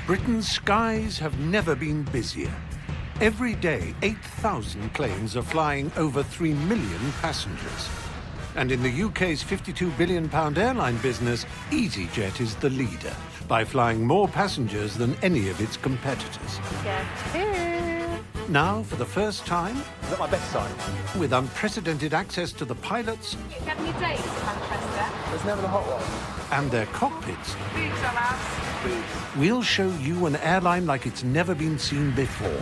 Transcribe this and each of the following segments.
Britain's skies have never been busier. Every day, 8,000 planes are flying over 3 million passengers. And in the UK's £52 billion airline business, Easyjet is the leader by flying more passengers than any of its competitors. Get here. Now, for the first time, Is that my best sign? with unprecedented access to the pilots Do you have any dates, Manchester? There's never the hot one. and their cockpits, Boots on us. we'll show you an airline like it's never been seen before.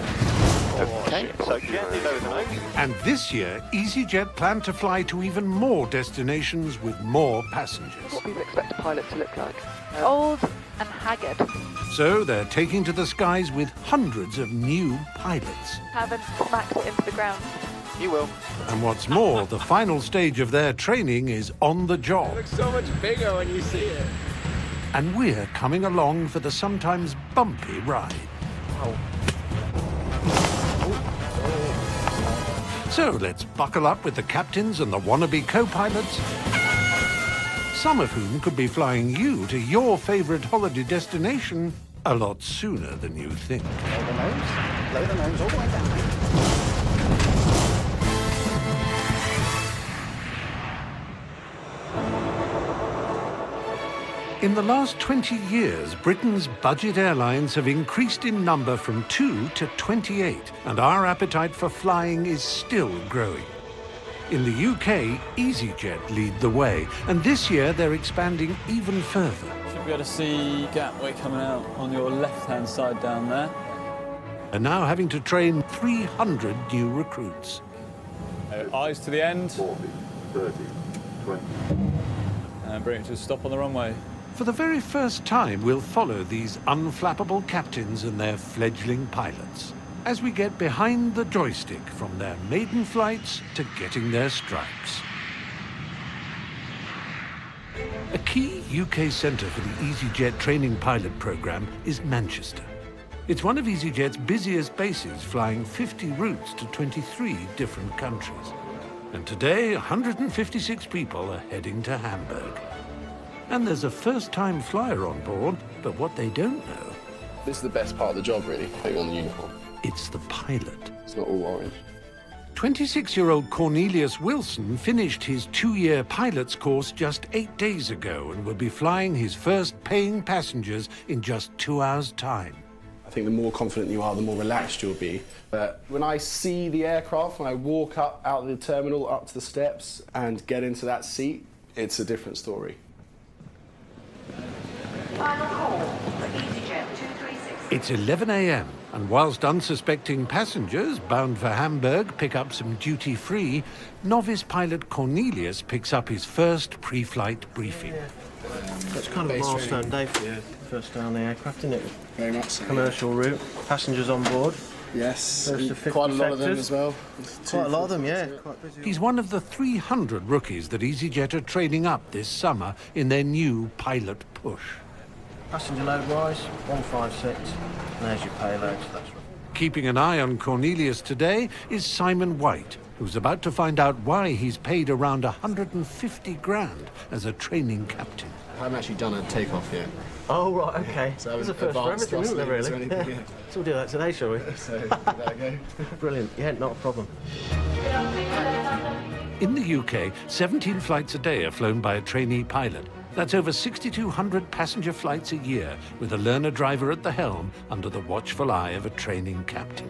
Okay, so gently lower the nose. And this year, Easyjet plan to fly to even more destinations with more passengers. What people expect a pilot to look like. Old and haggard. So they're taking to the skies with hundreds of new pilots. Haven't smacked it into the ground. You will. And what's more, the final stage of their training is on the job. Looks so much bigger when you see it. And we're coming along for the sometimes bumpy ride. So let's buckle up with the captains and the wannabe co-pilots, some of whom could be flying you to your favourite holiday destination a lot sooner than you think. Lower the nose all the way down. In the last 20 years, Britain's budget airlines have increased in number from 2 to 28, and our appetite for flying is still growing. In the UK, Easyjet lead the way, and this year they're expanding even further. Should be able to see Gatwick coming out on your left-hand side down there. And now having to train 300 new recruits. Eyes to the end. 40, 30, 20. And bring it to a stop on the runway. For the very first time, we'll follow these unflappable captains and their fledgling pilots as we get behind the joystick from their maiden flights to getting their stripes. A key UK centre for the Easyjet training pilot programme is Manchester. It's one of Easyjet's busiest bases, flying 50 routes to 23 different countries. And today, 156 people are heading to Hamburg. And there's a first-time flyer on board, but what they don't know, This is the best part of the job, really, putting on the uniform. it's the pilot. It's not all orange. 26-year-old Cornelius Wilson finished his 2-year pilot's course just 8 days ago and will be flying his first paying passengers in just 2 hours' time. I think the more confident you are, the more relaxed you'll be. But when I see the aircraft, when I walk up out of the terminal, up to the steps, and get into that seat, it's a different story. Final call for Easyjet 236. It's 11 a.m. and whilst unsuspecting passengers bound for Hamburg pick up some duty-free, novice pilot Cornelius picks up his first pre-flight briefing. That's kind of a milestone day for you. First day on the aircraft, isn't it? Very much so. Commercial route, passengers on board. Yes, First of 50 quite a lot of them sectors. as well. Quite a lot of them, yeah. Quite busy. He's one of the 300 rookies that Easyjet are training up this summer in their new pilot push. Passenger load wise, 156. And there's your payload, so that's right. Keeping an eye on Cornelius today is Simon White, who's about to find out why he's paid around 150 grand as a training captain. I haven't actually done a takeoff yet. Oh, right, okay. So There's a first for advanced everything, isn't there, thrusters or really? anything, yeah. So we'll do that today, shall we? So, give that a go. Brilliant. Yeah, not a problem. In the UK, 17 flights a day are flown by a trainee pilot. That's over 6,200 passenger flights a year, with a learner driver at the helm under the watchful eye of a training captain.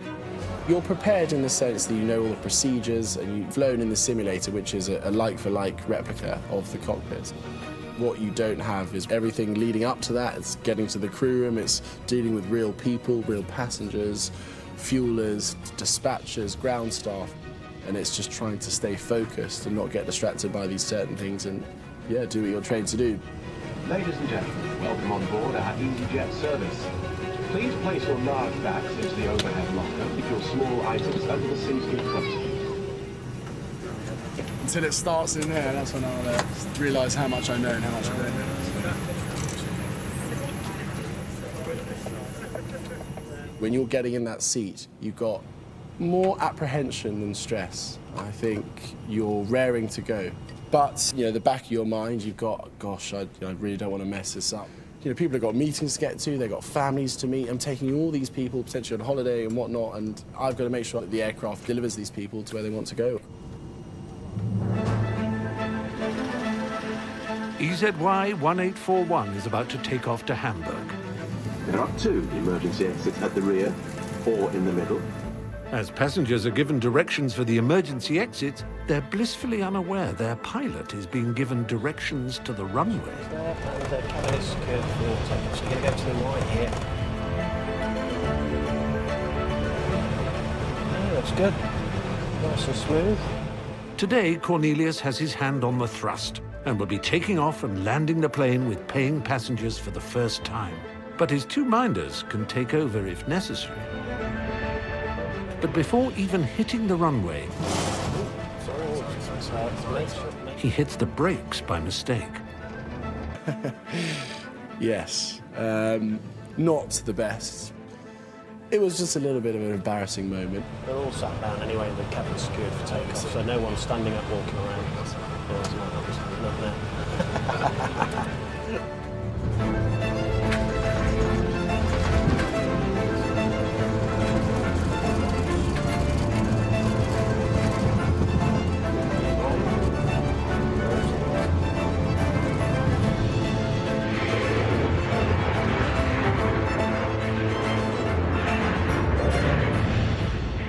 You're prepared in the sense that you know all the procedures and you've flown in the simulator, which is a like-for-like replica of the cockpit. What you don't have is everything leading up to that. It's getting to the crew room, it's dealing with real people, real passengers, fuelers, dispatchers, ground staff. And it's just trying to stay focused and not get distracted by these certain things and, yeah, do what you're trained to do. Ladies and gentlemen, welcome on board our Easyjet service. Please place your large bags into the overhead locker. Keep your small items under the seat in front of you. Until it starts in there, that's when I'll realise how much I know and how much I don't know. When you're getting in that seat, you've got more apprehension than stress. I think you're raring to go. But, you know, the back of your mind, you've got, gosh, I really don't want to mess this up. You know, people have got meetings to get to, they've got families to meet. I'm taking all these people potentially on holiday and whatnot, and I've got to make sure that the aircraft delivers these people to where they want to go. EZY-1841 is about to take off to Hamburg. There are 2 emergency exits at the rear or in the middle. As passengers are given directions for the emergency exits, they're blissfully unaware their pilot is being given directions to the runway. There, and the cabin is secured for takeoff, so you're going to go to the right here. Yeah, looks good. Nice and smooth. Today, Cornelius has his hand on the thrust and will be taking off and landing the plane with paying passengers for the first time. But his 2 minders can take over if necessary. But before even hitting the runway, he hits the brakes by mistake. Yes, not the best. It was just a little bit of an embarrassing moment. They're all sat down anyway, the cabin's secured for takeoff, so no one's standing up walking around. There's not there.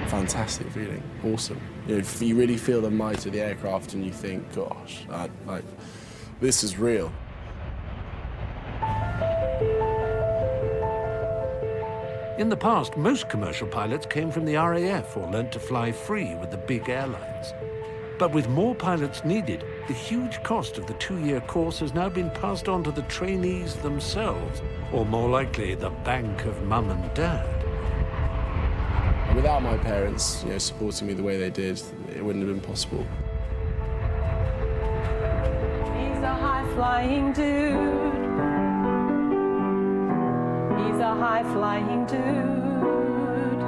Fantastic feeling, awesome. You know, you really feel the might of the aircraft and you think, gosh, this is real. In the past, most commercial pilots came from the RAF or learnt to fly free with the big airlines. But with more pilots needed, the huge cost of the 2-year course has now been passed on to the trainees themselves, or more likely, the bank of mum and dad. Without my parents, you know, supporting me the way they did, it wouldn't have been possible. He's a high-flying dude. He's a high-flying dude.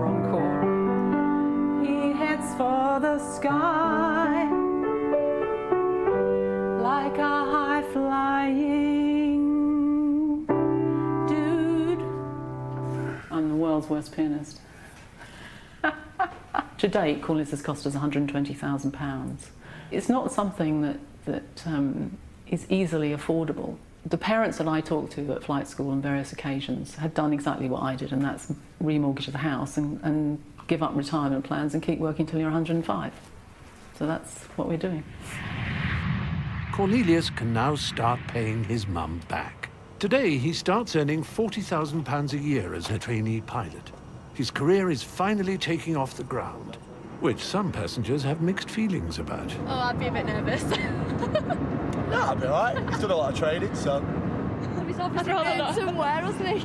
Wrong call. He heads for the sky like a high-flying dude. I'm the world's worst pianist. To date, Cornelius has cost us £120,000. It's not something that is easily affordable. The parents that I talked to at flight school on various occasions had done exactly what I did, and that's remortgage the house and give up retirement plans and keep working till you're 105. So that's what we're doing. Cornelius can now start paying his mum back. Today, he starts earning £40,000 a year as a trainee pilot. His career is finally taking off the ground, which some passengers have mixed feelings about. Oh, I'd be a bit nervous. No, I'll be alright. He's done a lot of training, so. He's obviously going somewhere, wasn't he?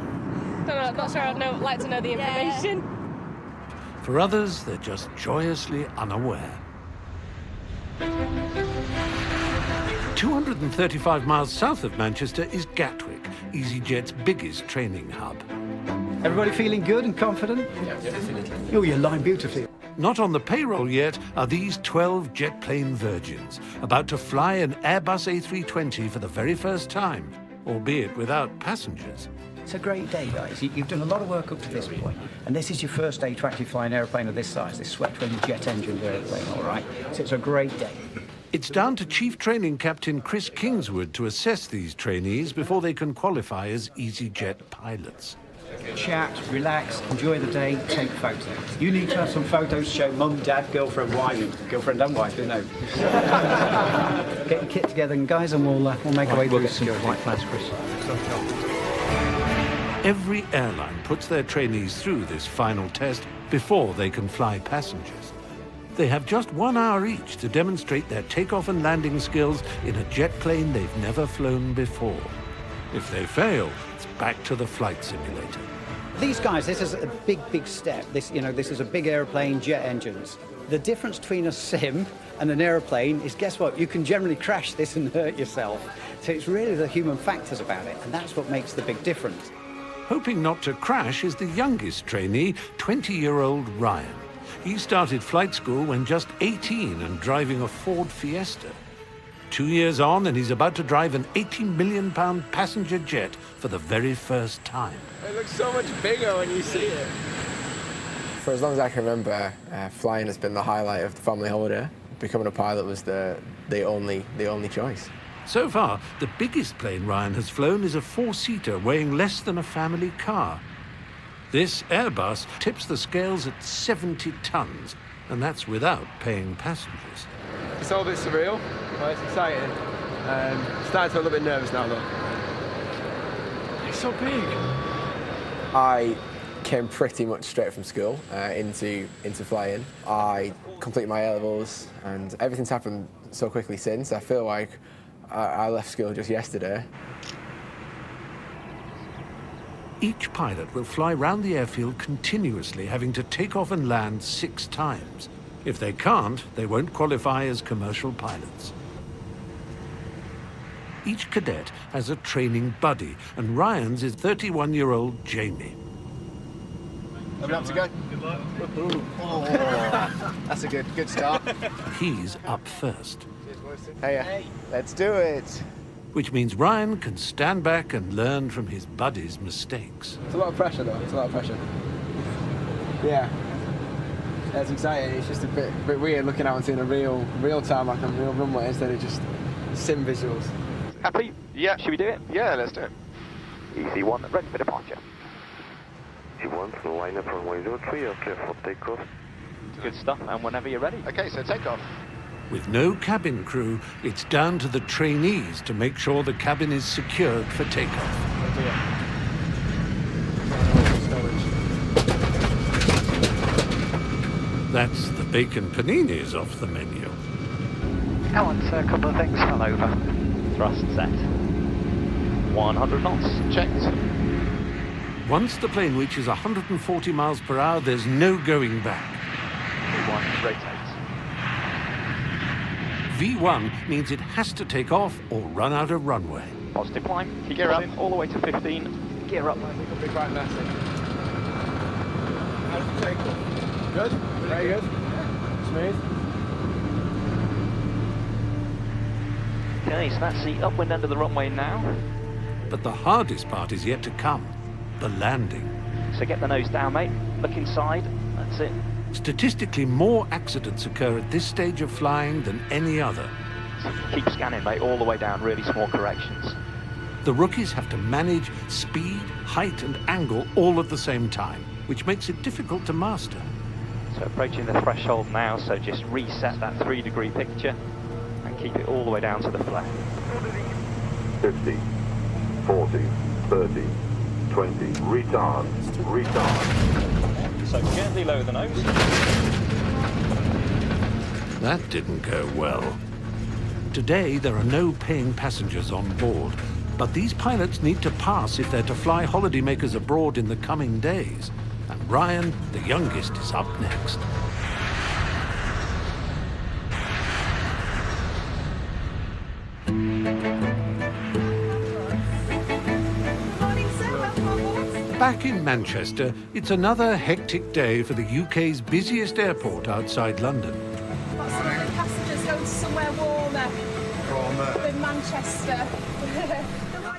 Not sure. I'd like to know the information. For others, they're just joyously unaware. 235 miles south of Manchester is Gatwick, Easyjet's biggest training hub. Everybody feeling good and confident? Yeah, definitely. Oh, you're lying beautifully. Not on the payroll yet are these 12 jet plane virgins, about to fly an Airbus A320 for the very first time, albeit without passengers. It's a great day, guys. You've done a lot of work up to this point, and this is your first day to actually fly an airplane of this size, this swept-wing jet-engined airplane, all right? So it's a great day. It's down to Chief Training Captain Chris Kingswood to assess these trainees before they can qualify as Easyjet pilots. Chat, relax, enjoy the day, take photos. You need to have some photos to show mum, dad, girlfriend, wife, girlfriend and wife, who knows? Get your kit together, and guys, and we'll make our way through security. Flight plans, Chris. Every airline puts their trainees through this final test before they can fly passengers. They have just 1 hour each to demonstrate their takeoff and landing skills in a jet plane they've never flown before. If they fail, it's back to the flight simulator. These guys, this is a big, big step. This is a big airplane, jet engines. The difference between a sim and an airplane is, guess what? You can generally crash this and hurt yourself. So it's really the human factors about it, and that's what makes the big difference. Hoping not to crash is the youngest trainee, 20-year-old Ryan. He started flight school when just 18 and driving a Ford Fiesta. 2 years on, and he's about to drive an £80 million passenger jet for the very first time. It looks so much bigger when you see it. For as long as I can remember, flying has been the highlight of the family holiday. Becoming a pilot was the only choice. So far, the biggest plane Ryan has flown is a 4-seater weighing less than a family car. This Airbus tips the scales at 70 tons, and that's without paying passengers. It's all a bit surreal, but it's exciting. Starting to feel a little bit nervous now, though. It's so big. I came pretty much straight from school into flying. I completed my A-levels, and everything's happened so quickly since. I feel like I left school just yesterday. Each pilot will fly round the airfield continuously, having to take off and land 6 times. If they can't, they won't qualify as commercial pilots. Each cadet has a training buddy, and Ryan's is 31-year-old Jamie. Open up to go. Good luck. Oh, that's a good start. He's up first. Hey, let's do it. Which means Ryan can stand back and learn from his buddy's mistakes. It's a lot of pressure, though. It's a lot of pressure. Yeah. It's exciting. It's just a bit weird looking out and seeing a real time, like a real runway, instead of just sim visuals. Happy? Yeah. Should we do it? Yeah, let's do it. Easy-1, ready for departure. Easy-1, line up runway 03, you're clear for takeoff. Good stuff, and whenever you're ready. Okay, so takeoff. With no cabin crew, it's down to the trainees to make sure the cabin is secured for takeoff. That's the bacon paninis off the menu. Alan, sir, a couple of things fell over. Thrust set. 100 knots. Checked. Once the plane reaches 140 miles per hour, there's no going back. V1, rotate. V1 means it has to take off or run out of runway. Positive climb. Keep gear up all the way to 15. Gear up. I think it'll be quite messy. How does it take off? Good? Very good. Smooth. Okay, so that's the upwind end of the runway now. But the hardest part is yet to come, the landing. So get the nose down, mate. Look inside. That's it. Statistically, more accidents occur at this stage of flying than any other. Keep scanning, mate, all the way down, really small corrections. The rookies have to manage speed, height and angle all at the same time, which makes it difficult to master. So approaching the threshold now, so just reset that 3-degree picture and keep it all the way down to the flare. 50, 40, 30, 20, retard, retard. So gently lower the nose. That didn't go well. Today, there are no paying passengers on board, but these pilots need to pass if they're to fly holidaymakers abroad in the coming days. And Ryan, the youngest, is up next. Back in Manchester, it's another hectic day for the UK's busiest airport outside London. Lots of passengers going to somewhere warmer. In Manchester.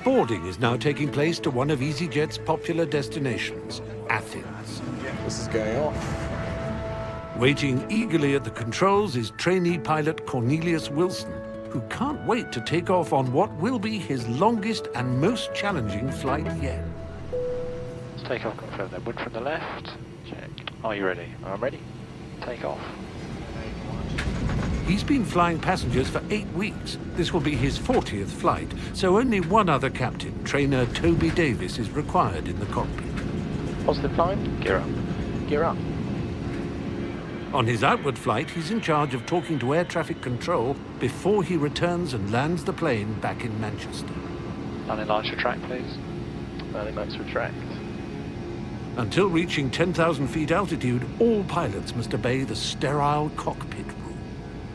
Boarding is now taking place to one of Easyjet's popular destinations, Athens. This is going off. Waiting eagerly at the controls is trainee pilot Cornelius Wilson, who can't wait to take off on what will be his longest and most challenging flight yet. Take off, confirm that wind from the left. Check. Are you ready? I'm ready. Take off. He's been flying passengers for 8 weeks. This will be his 40th flight, so only one other captain, trainer Toby Davis, is required in the cockpit. Positive climb. Gear up. Gear up. On his outward flight, he's in charge of talking to air traffic control before he returns and lands the plane back in Manchester. Landing lights retract, please. Landing lights retract. Until reaching 10,000 feet altitude, all pilots must obey the sterile cockpit rule.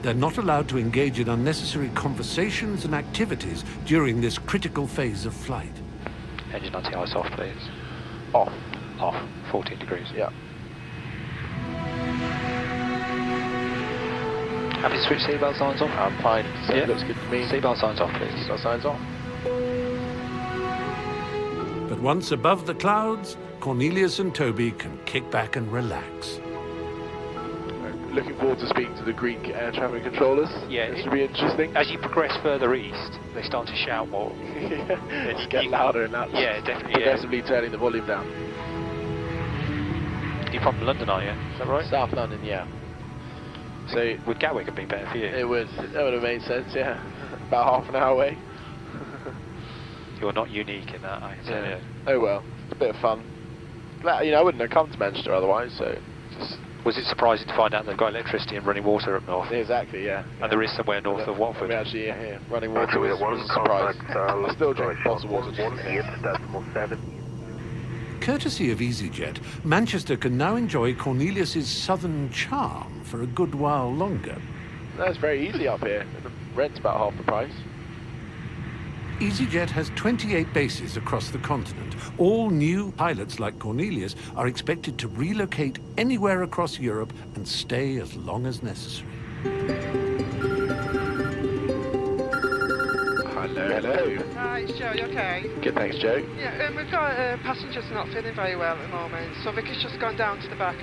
They're not allowed to engage in unnecessary conversations and activities during this critical phase of flight. Engine anti-ice off, please. Off. Off. 14 degrees. Yeah. Happy to switch seatbelt signs off? I'm fine. So Yeah. it looks good to me. Seatbelt signs off, please. Seatbelt signs off. But once above the clouds, Cornelius and Toby can kick back and relax. Looking forward to speaking to the Greek air traffic controllers. Yeah, This should be interesting. As you progress further east, they start to shout more. It's getting louder and louder. Yeah, definitely. Progressively turning the volume down. You're from London, are you? Is that right? South London, yeah. So would Gatwick have been better for you? It would. That would have made sense, yeah. About half an hour away. You're not unique in that, I can tell you. Oh well, it's a bit of fun. Glad, I wouldn't have come to Manchester otherwise, so just... Was it surprising to find out they've got electricity and running water up north? Exactly, yeah. And there is somewhere north of Watford? We actually, yeah, running water was a surprise. I still drink bottled water. Courtesy of Easyjet, Manchester can now enjoy Cornelius's southern charm for a good while longer. That's very easy up here. The rent's about half the price. Easyjet has 28 bases across the continent. All new pilots like Cornelius are expected to relocate anywhere across Europe and stay as long as necessary. Hello. Hi, it's Joe, you okay? Good, thanks, Joe. Yeah, we've got passengers not feeling very well at the moment, so Vicky's just gone down to the back.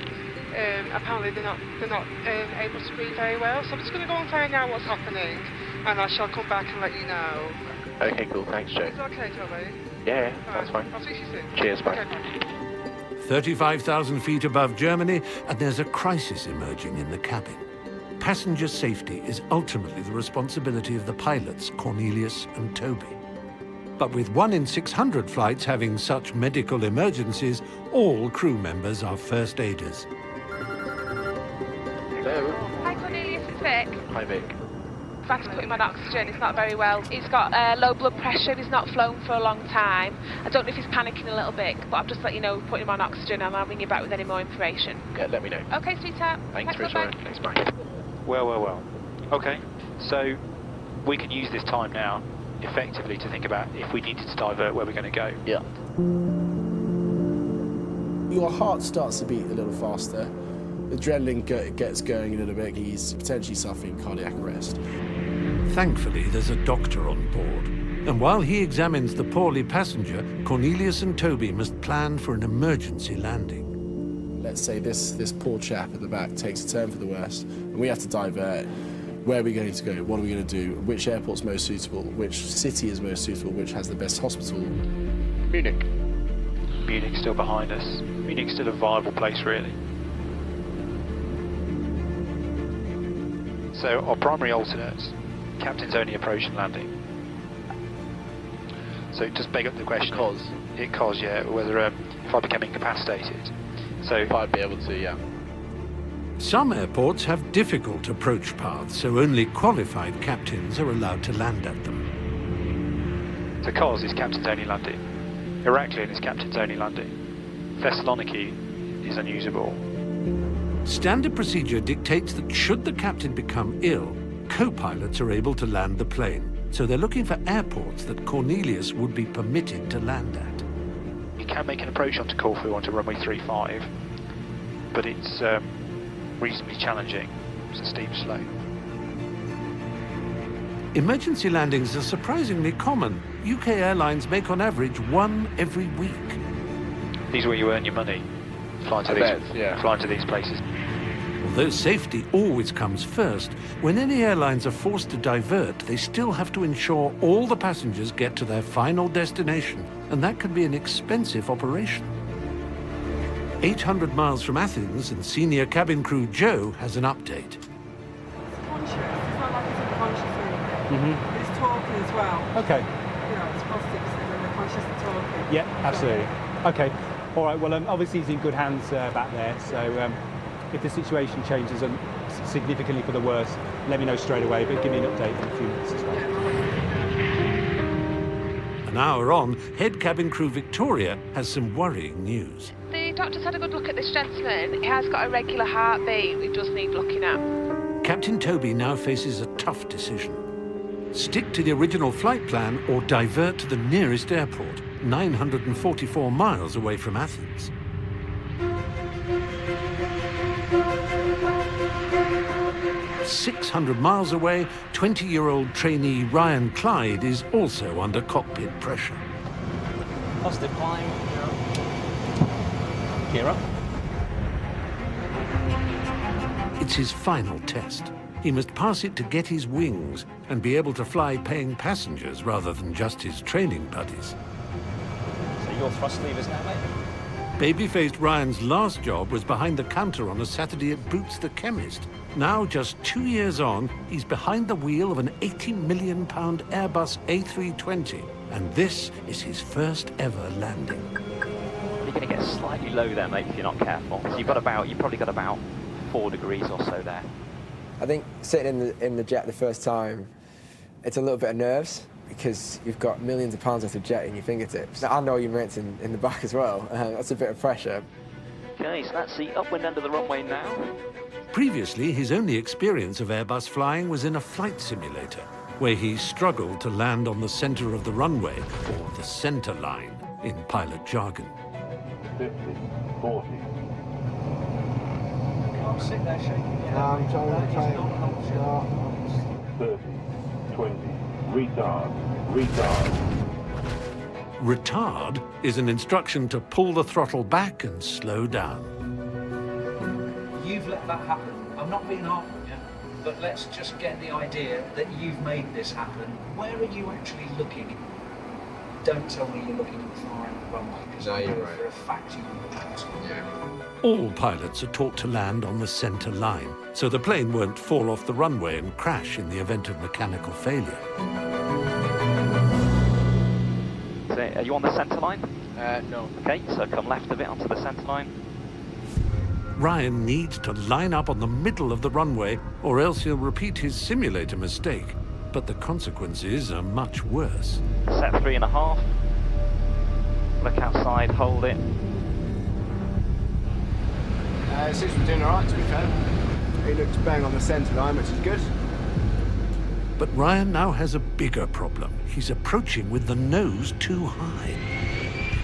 Apparently they're not able to breathe very well, so I'm just going to go and find out what's happening, and I shall come back and let you know. Okay, cool, thanks, Joe. Is it okay, Toby? Yeah, that's fine. I'll see you soon. Cheers, bye. Okay, bye. 35,000 feet above Germany, and there's a crisis emerging in the cabin. Passenger safety is ultimately the responsibility of the pilots, Cornelius and Toby. But with 1 in 600 flights having such medical emergencies, all crew members are first aiders. Hello. Hi Cornelius, it's Vic. Hi, Vic. I've had to put him on oxygen, he's not very well. He's got low blood pressure, he's not flown for a long time. I don't know if he's panicking a little bit, but I've just let you know, putting him on oxygen, and I'll ring you back with any more information. Yeah, let me know. Okay, sweetheart. Thanks for showing. Thanks, bye. Well. Okay, so we can use this time now effectively to think about if we needed to divert where we're going to go. Yeah. Your heart starts to beat a little faster. Adrenaline gets going a little bit. He's potentially suffering cardiac arrest. Thankfully, there's a doctor on board. And while he examines the poorly passenger, Cornelius and Toby must plan for an emergency landing. Let's say this poor chap at the back takes a turn for the worse, and we have to divert. Where are we going to go? What are we going to do? Which airport's most suitable? Which city is most suitable? Which has the best hospital? Munich. Munich's still behind us. Munich's still a viable place, really. So our primary alternates, captain's only approach and landing. So just beg up the question. Because, yeah, whether if I became incapacitated. So if I'd be able to, yeah. Some airports have difficult approach paths, so only qualified captains are allowed to land at them. So Kos is captain's only landing. Heraklion is captain's only landing. Thessaloniki is unusable. Standard procedure dictates that should the captain become ill, co-pilots are able to land the plane. So they're looking for airports that Cornelius would be permitted to land at. You can make an approach onto Corfu onto runway 35, but it's reasonably challenging. It's a steep slope. Emergency landings are surprisingly common. UK airlines make on average one every week. These are where you earn your money, flying to these places. Although safety always comes first, when any airlines are forced to divert, they still have to ensure all the passengers get to their final destination, and that can be an expensive operation. 800 miles from Athens, and senior cabin crew Joe has an update. Conscious, it's not like he's unconscious or anything. But he's talking as well. Okay. You know, it's positive when they're conscious and talking. Yeah, absolutely. Okay. All right, well, obviously he's in good hands back there, so if the situation changes significantly for the worse, let me know straight away, but give me an update in a few minutes as well. An hour on, head cabin crew Victoria has some worrying news. The doctor's had a good look at this gentleman. He has got a regular heartbeat. We just need looking at. Captain Toby now faces a tough decision. Stick to the original flight plan or divert to the nearest airport, 944 miles away from Athens. 600 miles away, 20-year-old trainee Ryan Clyde is also under cockpit pressure. Positive climb. Gear up. It's his final test. He must pass it to get his wings and be able to fly paying passengers rather than just his training buddies. So your thrust levers now, mate? Baby-faced Ryan's last job was behind the counter on a Saturday at Boots the Chemist. Now, just 2 years on, he's behind the wheel of an £80 million Airbus A320, and this is his first ever landing. You're going to get slightly low there, mate, if you're not careful. So you've probably got about 4 degrees or so there. I think sitting in the jet the first time, it's a little bit of nerves because you've got millions of pounds worth of jet in your fingertips. I know your mates in the back as well. That's a bit of pressure. Okay, so that's the upwind end of the runway now. Previously, his only experience of Airbus flying was in a flight simulator, where he struggled to land on the center of the runway, or the center line in pilot jargon. 50, 40. Can't sit there shaking your head. I'm trying. 30, 20. Retard. Retard. Retard is an instruction to pull the throttle back and slow down. You've let that happen. I'm not being hard on you, but let's just get the idea that you've made this happen. Where are you actually looking? Don't tell me you're looking at the far end of the runway, because I know for a fact you won't. All pilots are taught to land on the center line, so the plane won't fall off the runway and crash in the event of mechanical failure. So are you on the centre line? No. Okay, so come left a bit onto the centre line. Ryan needs to line up on the middle of the runway, or else he'll repeat his simulator mistake. But the consequences are much worse. Set 3.5. Look outside, hold it. It seems we're doing all right, to be fair. He looks bang on the centre line, which is good. But Ryan now has a bigger problem. He's approaching with the nose too high.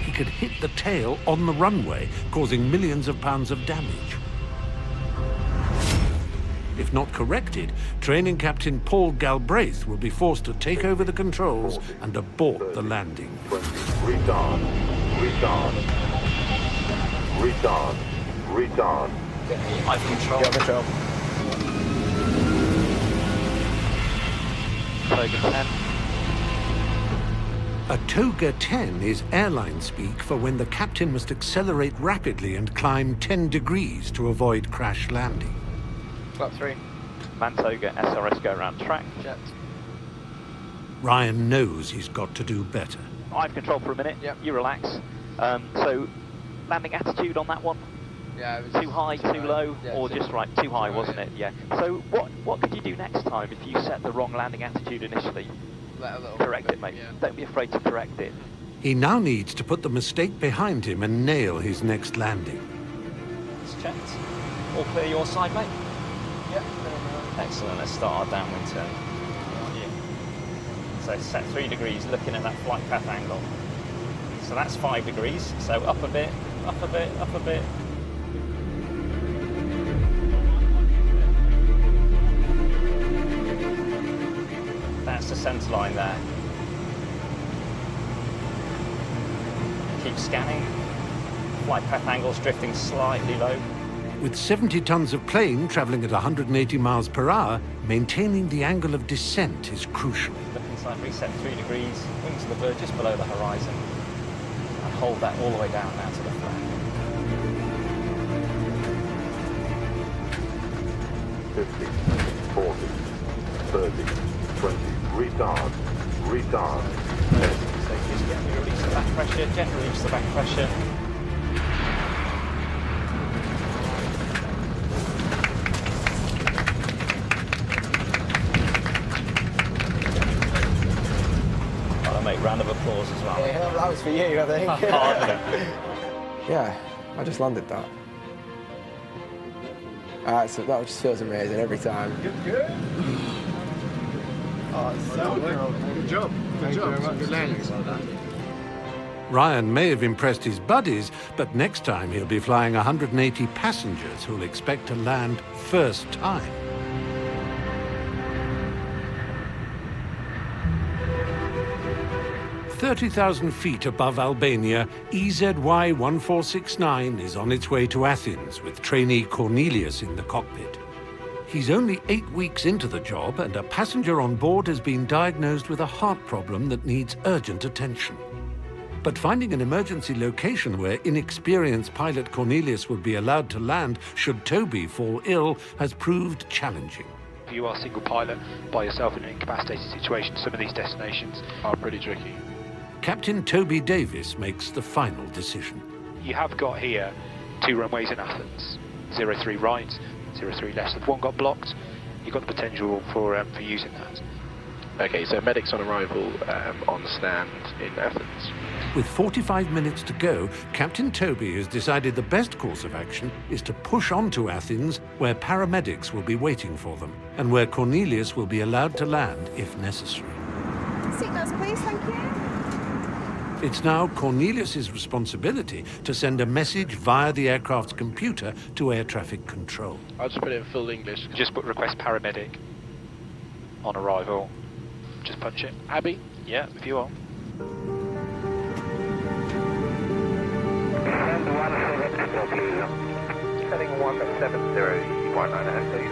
He could hit the tail on the runway, causing millions of pounds of damage. If not corrected, training captain Paul Galbraith will be forced to take over the controls and abort the landing. 20. Retard. Retard. Retard. Retard. High control. Get control. Toga 10. A Toga 10 is airline speak for when the captain must accelerate rapidly and climb 10 degrees to avoid crash landing. Flap 3. Mantoga, SRS go around track. Jet. Ryan knows he's got to do better. I have control for a minute. Yep. You relax. So, landing attitude on that one? Yeah, it was too high, too low, yeah, or just right? Too high, wasn't it? Yeah. So, what could you do next time if you set the wrong landing attitude initially? Correct it, mate. Yeah. Don't be afraid to correct it. He now needs to put the mistake behind him and nail his next landing. It's checked. All clear your side, mate? Yep. Excellent. Let's start our downwind turn. So set 3 degrees, looking at that flight path angle. So that's 5 degrees. So up a bit, up a bit, up a bit. That's the centre line there. Keep scanning. Flight path angle's drifting slightly low. With 70 tons of plane travelling at 180 miles per hour, maintaining the angle of descent is crucial. Look inside, reset 3 degrees, wings to the bird just below the horizon. And hold that all the way down now to the flat. 50, 40, 30, 20. Retard. Retard. So just gently release the back pressure, gently release the back pressure. Round of applause as well. Yeah, that was for you, I think. Yeah, I just landed that. So that just feels amazing every time. Good. Oh, so good job. Good job. Good landing. Ryan may have impressed his buddies, but next time he'll be flying 180 passengers who'll expect to land first time. 30,000 feet above Albania, EZY-1469 is on its way to Athens with trainee Cornelius in the cockpit. He's only 8 weeks into the job, and a passenger on board has been diagnosed with a heart problem that needs urgent attention. But finding an emergency location where inexperienced pilot Cornelius would be allowed to land should Toby fall ill has proved challenging. If you are a single pilot by yourself in an incapacitated situation, some of these destinations are pretty tricky. Captain Toby Davis makes the final decision. You have got here 2 runways in Athens, 03 right, 03 left. If one got blocked, you've got the potential for using that. Okay, so medics on arrival on stand in Athens. With 45 minutes to go, Captain Toby has decided the best course of action is to push on to Athens, where paramedics will be waiting for them, and where Cornelius will be allowed to land if necessary. Seatbelts, please, thank you. It's now Cornelius's responsibility to send a message via the aircraft's computer to air traffic control. I'll just put it in full English. Just put request paramedic on arrival. Just punch it. Abby? Yeah, if you are. And 170 still, please. Heading 170, 19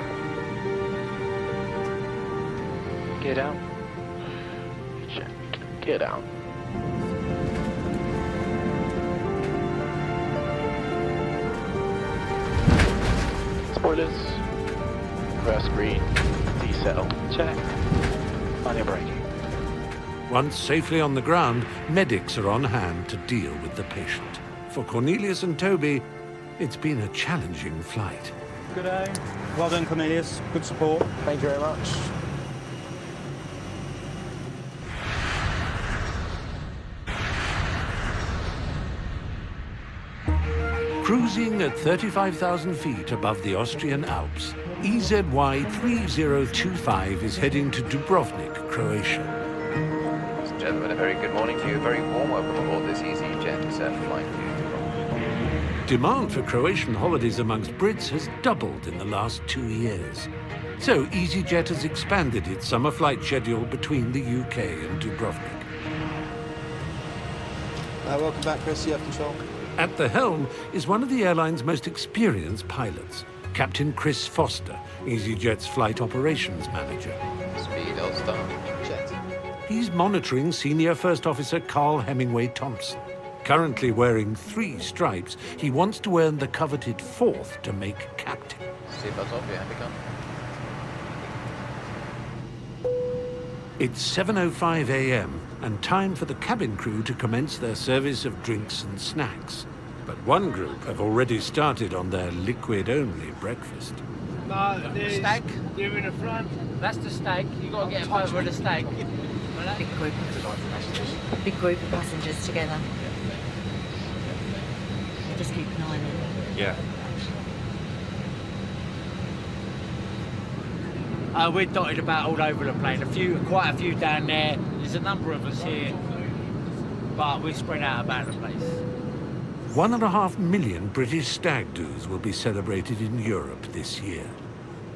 Gear down. Check. Gear down. Spoilers. Reverse green. Decel. Check. On your braking. Once safely on the ground, medics are on hand to deal with the patient. For Cornelius and Toby, it's been a challenging flight. Good day. Well done, Cornelius. Good support. Thank you very much. Cruising at 35,000 feet above the Austrian Alps, EZY-3025 is heading to Dubrovnik, Croatia. Ladies and gentlemen, a very good morning to you. A very warm welcome aboard this Easyjet flight to Dubrovnik. Demand for Croatian holidays amongst Brits has doubled in the last 2 years. So Easyjet has expanded its summer flight schedule between the UK and Dubrovnik. Welcome back, Chris. You have control. At the helm is one of the airline's most experienced pilots, Captain Chris Foster, Easyjet's flight operations manager. Speed, all start. Jet. He's monitoring Senior First Officer Carl Hemingway Thompson. Currently wearing 3 stripes, he wants to earn the coveted 4th to make captain. Seatbelts off, yeah, become. It's 7:05 a.m. and time for the cabin crew to commence their service of drinks and snacks. But one group have already started on their liquid-only breakfast. No, the stag. You're in the front. That's the stag. You got to get a photo of the stag. Big group of passengers together. Just keep an eye on them. Yeah. We're dotted about all over the plane. Quite a few down there. There's a number of us here, but we're spread out about the place. 1.5 million British stag do's will be celebrated in Europe this year,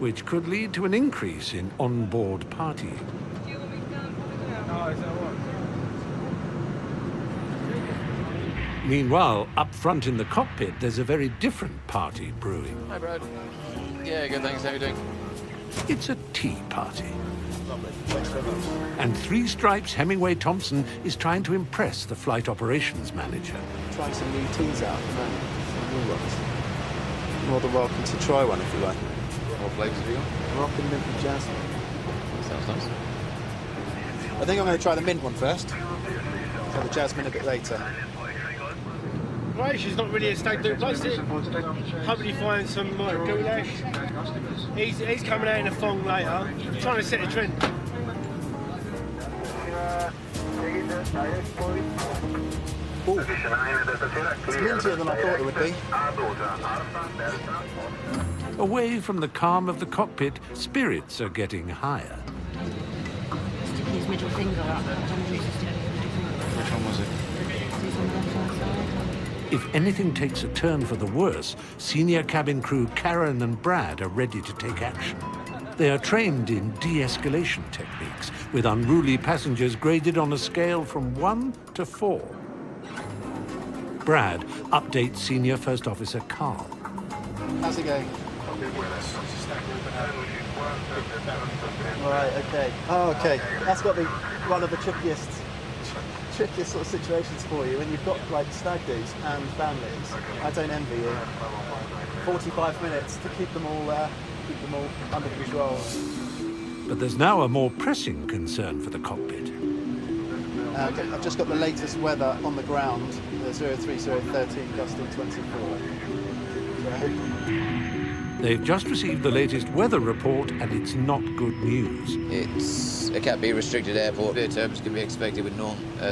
which could lead to an increase in on-board partying. Meanwhile, up front in the cockpit, there's a very different party brewing. Hi, Brad. Yeah, good, thanks. How are you doing? It's a tea party. Lovely. Thanks very much. And 3 Stripes Hemingway Thompson is trying to impress the flight operations manager. Trying some new teas out at the moment. Some new ones. More than welcome to try one if you like. What flavours have you got? Moroccan mint and jasmine. Sounds nice. I think I'm going to try the mint one first. Try the jasmine a bit later. Croatia's not really a stag do place, is it? Hopefully find some goulash. He's coming out in a thong later, trying to set a trend. Ooh. It's mintier than I thought it would be. Away from the calm of the cockpit, spirits are getting higher. Stick his middle finger up. Which one was it? If anything takes a turn for the worse, senior cabin crew Karen and Brad are ready to take action. They are trained in de-escalation techniques, with unruly passengers graded on a scale from 1 to 4. Brad updates Senior First Officer Carl. How's it going? Right, okay. Oh, okay. That's got to be one of the trickiest sort of situations for you when you've got like stag do's and families. I don't envy you. 45 minutes to keep them all under control. But there's now a more pressing concern for the cockpit. I've just got the latest weather on the ground, the 03013 gusting 24. They've just received the latest weather report, and it's not good news. It's a Cat B restricted airport. Clear temps can be expected with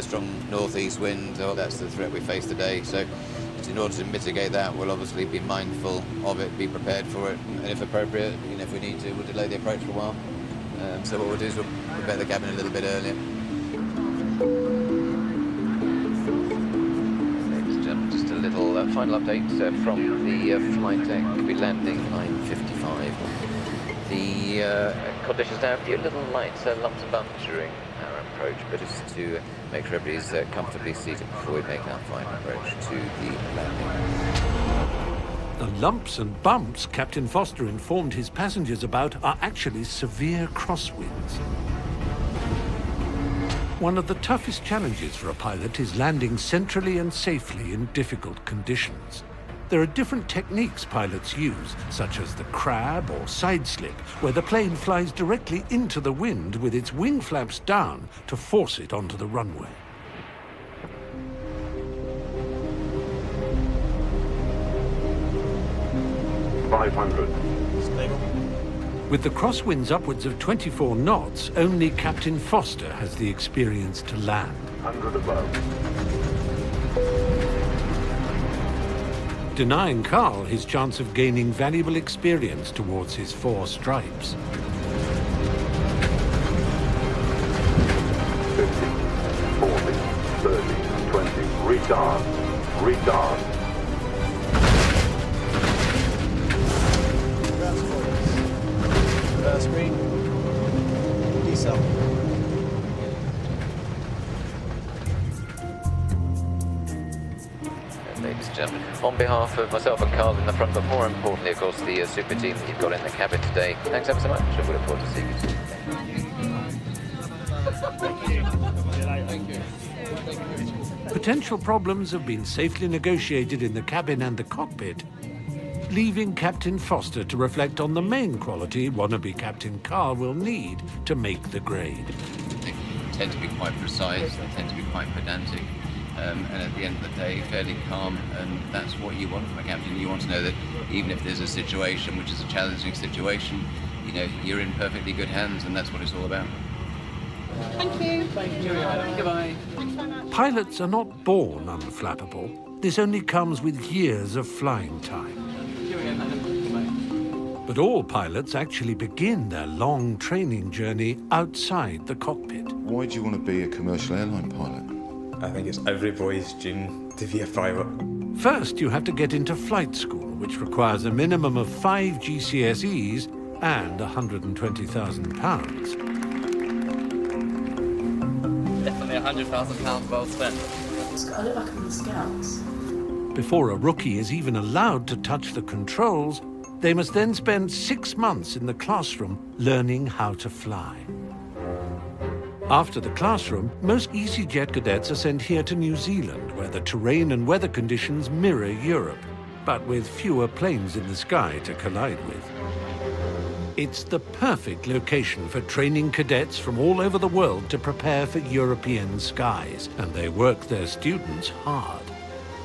strong northeast winds. Oh, that's the threat we face today. So in order to mitigate that, we'll obviously be mindful of it, be prepared for it, and if appropriate, if we need to, we'll delay the approach for a while. So what we'll do is we'll prepare the cabin a little bit earlier. Ladies and gentlemen, just a little final update from the flight deck. We'll be landing 9:55. The conditions now a little light lumps and bumps during our approach, but it's to make sure everybody's comfortably seated before we make our final approach to the landing. The lumps and bumps Captain Foster informed his passengers about are actually severe crosswinds. One of the toughest challenges for a pilot is landing centrally and safely in difficult conditions. There are different techniques pilots use, such as the crab or side slip, where the plane flies directly into the wind with its wing flaps down to force it onto the runway. Stable. With the crosswinds upwards of 24 knots, only Captain Foster has the experience to land. 100 above. Denying Carl his chance of gaining valuable experience towards his 4 stripes. 50, 40, 30, 20, retard, retard. Screen. Decel. Ladies and gentlemen, on behalf of myself and Carl in the front, but more importantly, of course, the super team that you've got in the cabin today, thanks ever so much, and we look forward to seeing you soon. Potential problems have been safely negotiated in the cabin and the cockpit, leaving Captain Foster to reflect on the main quality wannabe Captain Carl will need to make the grade. They tend to be quite precise, they tend to be quite pedantic, and at the end of the day, fairly calm, and that's what you want from a captain. You want to know that even if there's a situation which is a challenging situation, you're in perfectly good hands, and that's what it's all about. Thank you. Thank you. Goodbye. Pilots are not born unflappable. This only comes with years of flying time. But all pilots actually begin their long training journey outside the cockpit. Why do you want to be a commercial airline pilot? I think it's every boy's dream to be a pilot. First, you have to get into flight school, which requires a minimum of 5 GCSEs and £120,000. Definitely £100,000 well spent. I look back on the Scouts. Before a rookie is even allowed to touch the controls, they must then spend 6 months in the classroom learning how to fly. After the classroom, most Easyjet cadets are sent here to New Zealand, where the terrain and weather conditions mirror Europe, but with fewer planes in the sky to collide with. It's the perfect location for training cadets from all over the world to prepare for European skies, and they work their students hard.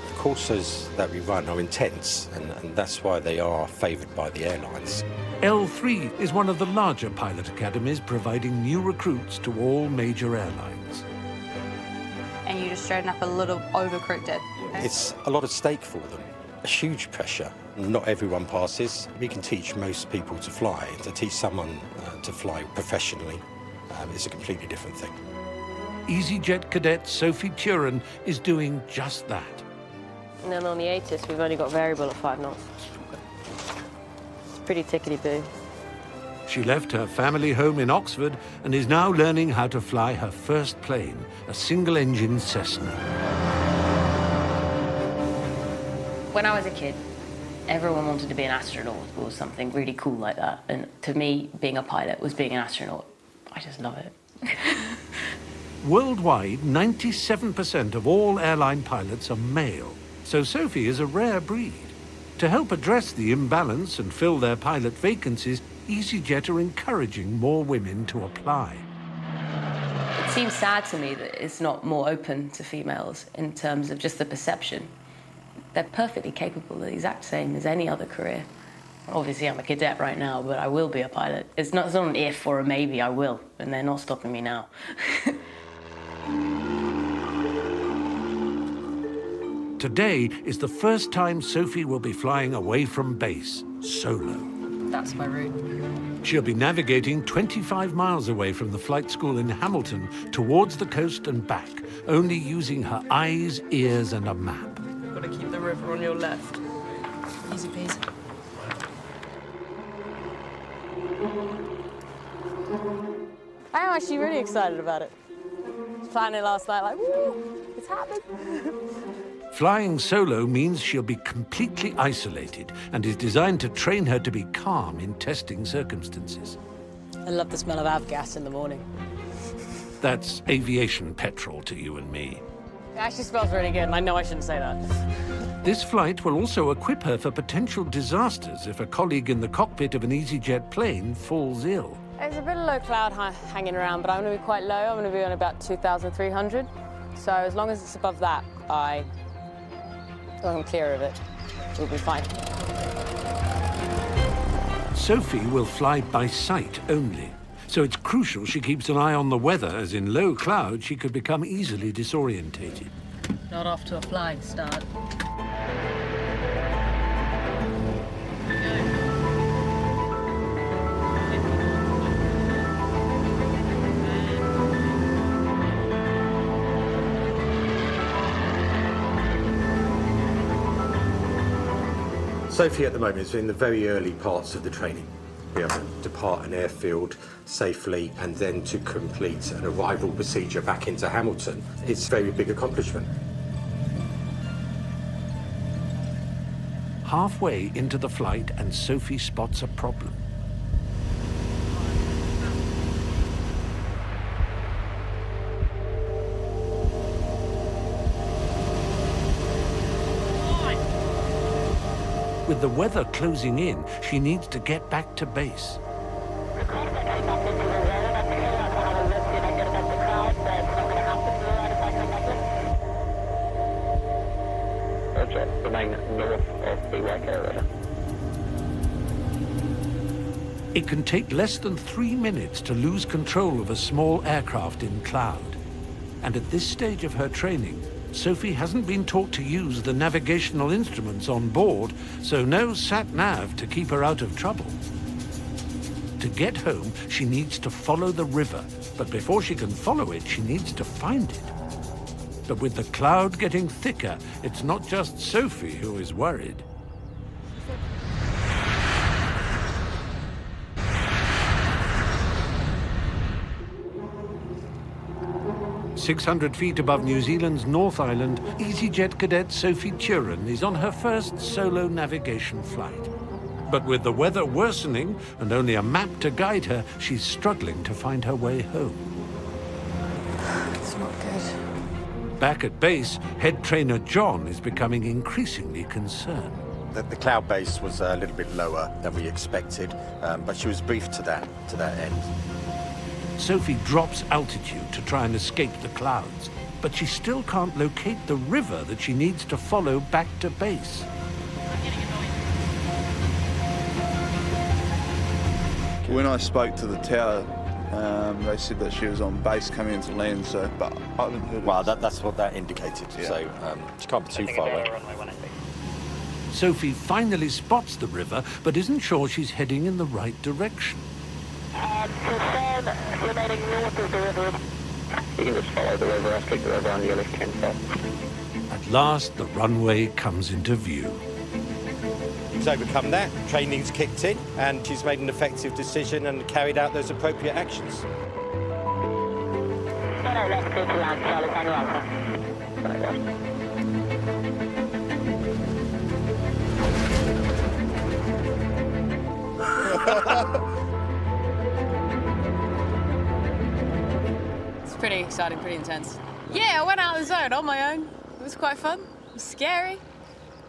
The courses that we run are intense, and that's why they are favoured by the airlines. L3 is one of the larger pilot academies, providing new recruits to all major airlines. And you just straighten up a little overcorrected. It's a lot at stake for them, a huge pressure. Not everyone passes. We can teach most people to fly. To teach someone to fly professionally is a completely different thing. Easyjet cadet Sophie Turin is doing just that. And then on the ATIS, we've only got variable at 5 knots. It's pretty tickety-boo. She left her family home in Oxford and is now learning how to fly her first plane, a single-engine Cessna. When I was a kid, everyone wanted to be an astronaut or something really cool like that. And to me, being a pilot was being an astronaut. I just love it. Worldwide, 97% of all airline pilots are male, so Sophie is a rare breed. To help address the imbalance and fill their pilot vacancies, Easyjet are encouraging more women to apply. It seems sad to me that it's not more open to females in terms of just the perception. They're perfectly capable, the exact same as any other career. Obviously, I'm a cadet right now, but I will be a pilot. It's not an if or a maybe, I will, and they're not stopping me now. Today is the first time Sophie will be flying away from base, solo. That's my route. She'll be navigating 25 miles away from the flight school in Hamilton towards the coast and back, only using her eyes, ears, and a map. You've got to keep the river on your left. Easy peasy. I'm actually really excited about it. Planning last night, like, woo, it's happening. Flying solo means she'll be completely isolated and is designed to train her to be calm in testing circumstances. I love the smell of avgas in the morning. That's aviation petrol to you and me. It actually smells really good, and I know I shouldn't say that. This flight will also equip her for potential disasters if a colleague in the cockpit of an Easyjet plane falls ill. There's a bit of low cloud hanging around, but I'm going to be quite low. I'm going to be on about 2,300. So as long as it's above that, I'm clear of it. We'll be fine. Sophie will fly by sight only, so it's crucial she keeps an eye on the weather, as in low cloud she could become easily disorientated. Not off to a flying start. Sophie at the moment is in the very early parts of the training. Be able to depart an airfield safely and then to complete an arrival procedure back into Hamilton. It's a very big accomplishment. Halfway into the flight and Sophie spots a problem. With the weather closing in, she needs to get back to base. Remain north of the Waikato River. It can take less than 3 minutes to lose control of a small aircraft in cloud. And at this stage of her training, Sophie hasn't been taught to use the navigational instruments on board, so no sat-nav to keep her out of trouble. To get home, she needs to follow the river, but before she can follow it, she needs to find it. But with the cloud getting thicker, it's not just Sophie who is worried. 600 feet above New Zealand's North Island, Easyjet cadet Sophie Turin is on her first solo navigation flight. But with the weather worsening and only a map to guide her, she's struggling to find her way home. It's not good. Back at base, head trainer John is becoming increasingly concerned. The cloud base was a little bit lower than we expected, but she was briefed to that end. Sophie drops altitude to try and escape the clouds, but she still can't locate the river that she needs to follow back to base. When I spoke to the tower, they said that she was on base coming into land, so, but I haven't heard it. Well, that's what that indicated, yeah. So she can't be too far away. Sophie finally spots the river, but isn't sure she's heading in the right direction. Remaining north of the river. You can just follow the river, I'll keep the river on your left-hand side. At last, the runway comes into view. She's overcome that, training's kicked in, and she's made an effective decision and carried out those appropriate actions. It's pretty exciting, pretty intense. Yeah, I went out of the zone on my own. It was quite fun. It was scary.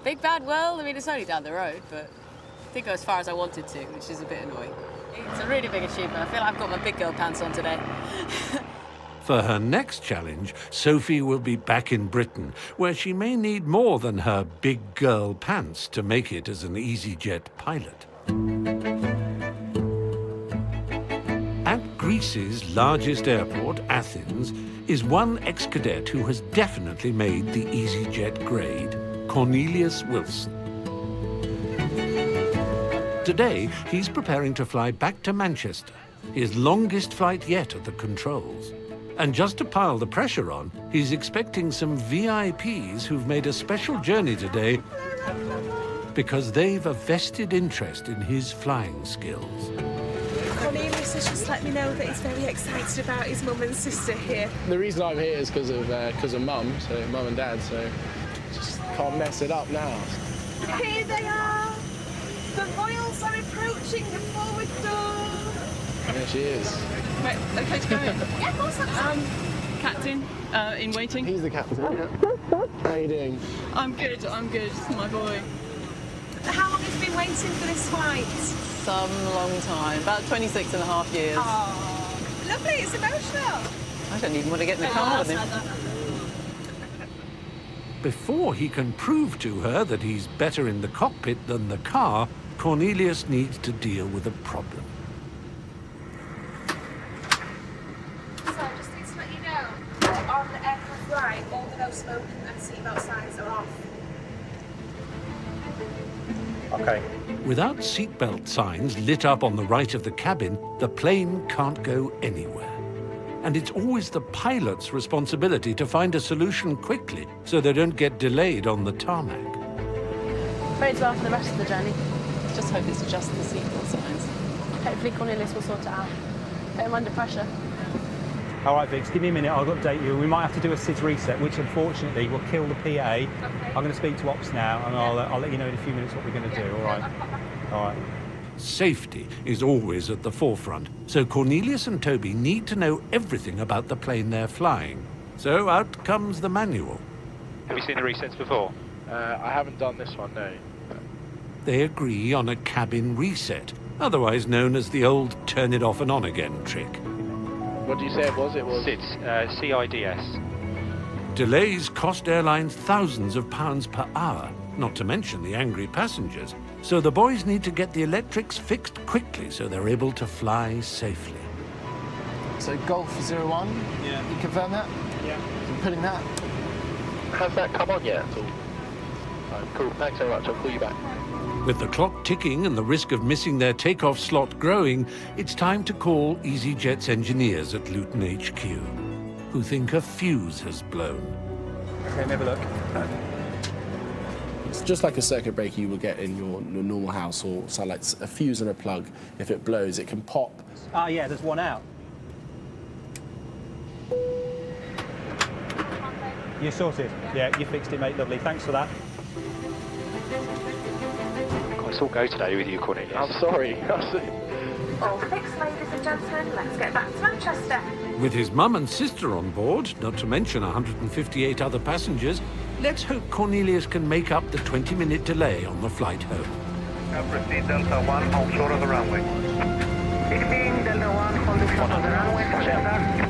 Big bad world. I mean, it's only down the road, but I didn't go as far as I wanted to, which is a bit annoying. It's a really big achievement. I feel like I've got my big girl pants on today. For her next challenge, Sophie will be back in Britain, where she may need more than her big girl pants to make it as an Easyjet pilot. At Greece's largest airport, Athens, is one ex-cadet who has definitely made the Easyjet grade, Cornelius Wilson. Today, he's preparing to fly back to Manchester, his longest flight yet at the controls. And just to pile the pressure on, he's expecting some VIPs who've made a special journey today because they've a vested interest in his flying skills. Cornelius has just let me know that he's very excited about his mum and sister here. The reason I'm here is because of Mum, so Mum and Dad, so just can't mess it up now. Here they are! The Royals are approaching the forward door! There she is. Right, okay to go in? Yeah, of course. Captain, in waiting. He's the captain. How are you doing? I'm good, my boy. How long have you been waiting for this flight? Some long time, about 26 and a half years. Oh, lovely, it's emotional. I don't even want to get in the car with him. Before he can prove to her that he's better in the cockpit than the car, Cornelius needs to deal with a problem. So I just need to let you know that on the aircraft right, all the no smoke and seatbelt signs are off. Okay. Without seatbelt signs lit up on the right of the cabin, the plane can't go anywhere. And it's always the pilot's responsibility to find a solution quickly so they don't get delayed on the tarmac. Very well for the rest of the journey. Just hope it's just the seatbelt signs. Hopefully Cornelius will sort it out. Put him under pressure. All right, Vix, give me a minute, I'll update you. We might have to do a SIDS reset, which unfortunately will kill the PA. Okay. I'm going to speak to Ops now, and I'll let you know in a few minutes what we're going to do, all right? All right. Safety is always at the forefront, so Cornelius and Toby need to know everything about the plane they're flying. So out comes the manual. Have you seen the resets before? I haven't done this one, no. They agree on a cabin reset, otherwise known as the old turn it off and on again trick. What did you say it was? It was SIDS, CIDS. Delays cost airlines thousands of pounds per hour, not to mention the angry passengers. So the boys need to get the electrics fixed quickly so they're able to fly safely. So Golf 01? Yeah. You confirm that? Yeah. I'm putting that. Has that come on yet at all? Right, cool, thanks very much, I'll call you back. With the clock ticking and the risk of missing their takeoff slot growing, it's time to call Easyjet's engineers at Luton HQ, who think a fuse has blown. Okay, let me have a look. It's just like a circuit breaker you will get in your normal house, or so like a fuse and a plug. If it blows, it can pop. Ah, yeah, there's one out. You're sorted. Yeah, you fixed it, mate. Lovely. Thanks for that. It's all go today with you, Cornelius. I'm sorry. All fixed, ladies and gentlemen. Let's get back to Manchester. With his mum and sister on board, not to mention 158 other passengers, let's hope Cornelius can make up the 20-minute delay on the flight home. Proceed Delta 1, hold short of the runway. 16 Delta 1, holding short of the runway, Manchester.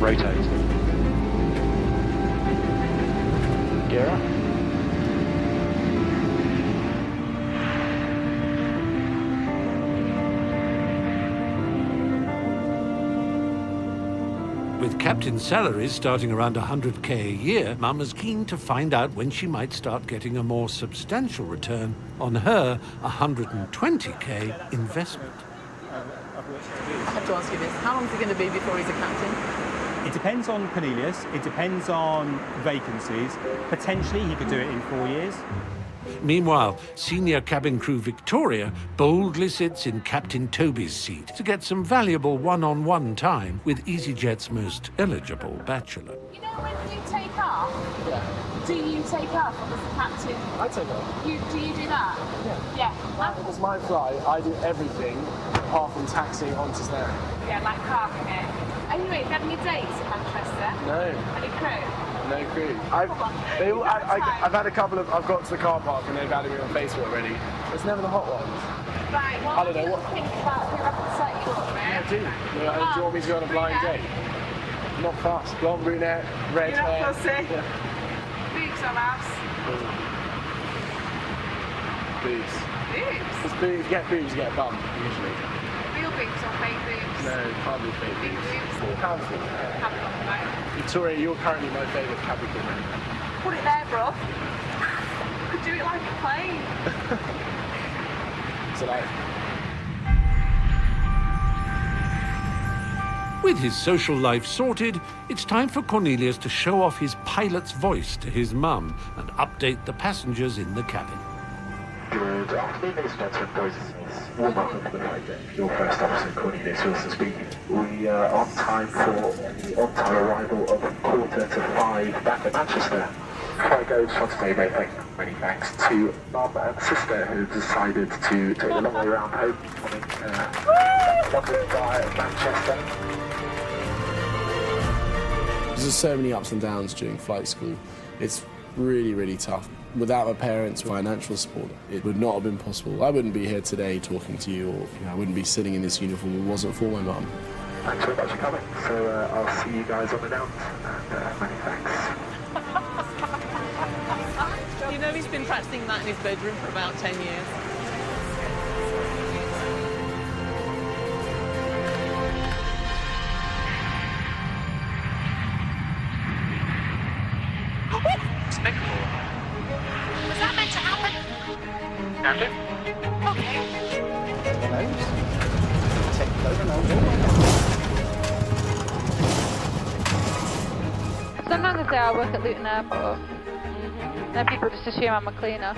Rotate. Gear up. With captain salaries starting around 100k a year, Mum is keen to find out when she might start getting a more substantial return on her 120k investment. I have to ask you this. How long is it going to be before he's a captain? It depends on Cornelius, it depends on vacancies. Potentially he could do it in 4 years. Meanwhile, senior cabin crew Victoria boldly sits in Captain Toby's seat to get some valuable one-on-one time with EasyJet's most eligible bachelor. You know when you take off? Yeah. Do you take off as the captain? I take off. Do you do that? Yeah. Yeah. It's my flight. I do everything apart from taxiing onto stand. Yeah, like parking it. Anyway, have you had any dates in Manchester? No. Any crew? No crew. I've had a couple of. I've got to the car park and they've added me on Facebook already. It's never the hot ones. Right. Well, I don't know what. Think about who I can set you up with. Yeah, I do. Do you want me to go on a blind date? Not fast. Blonde, brunette, red You're hair. not fussy. Yeah. Boobs on us. Boobs. Boobs? It's boobs. You get boobs, you get a bum, usually. Real boobs or fake boobs? No, can't be fake Big boobs. boobs? Powerful. Capricorn, right? Victoria, you're currently my favourite Capricorn. Put it there, bro. You could do it like a plane. So like. With his social life sorted, it's time for Cornelius to show off his pilot's voice to his mum and update the passengers in the cabin. Good afternoon, ladies and gentlemen, boys and girls. Warm welcome to the flight deck. Your first officer, Cornelius Wilson speaking. We are on time for the on-time arrival of 4:45 back at Manchester. Before I go, just want to say many thanks to Mum and Sister who decided to take the long way around home, London via Manchester. There's so many ups and downs during flight school. It's really, really tough. Without my parents' financial support, it would not have been possible. I wouldn't be here today talking to you, or I wouldn't be sitting in this uniform if it wasn't for my mum. Thanks very much for coming. So I'll see you guys on the downs, and many thanks. You know he's been practicing that in his bedroom for about 10 years. Was that meant to happen? Captain? Okay. Sometimes I say I work at Luton Airport. Then people just assume I'm a cleaner.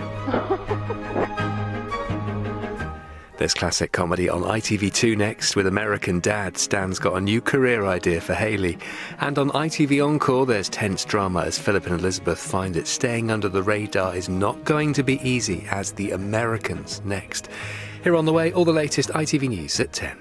There's classic comedy on ITV2 next with American Dad. Stan's got a new career idea for Hayley. And on ITV Encore, there's tense drama as Philip and Elizabeth find that staying under the radar is not going to be easy as The Americans next. Here on the way, all the latest ITV news at 10.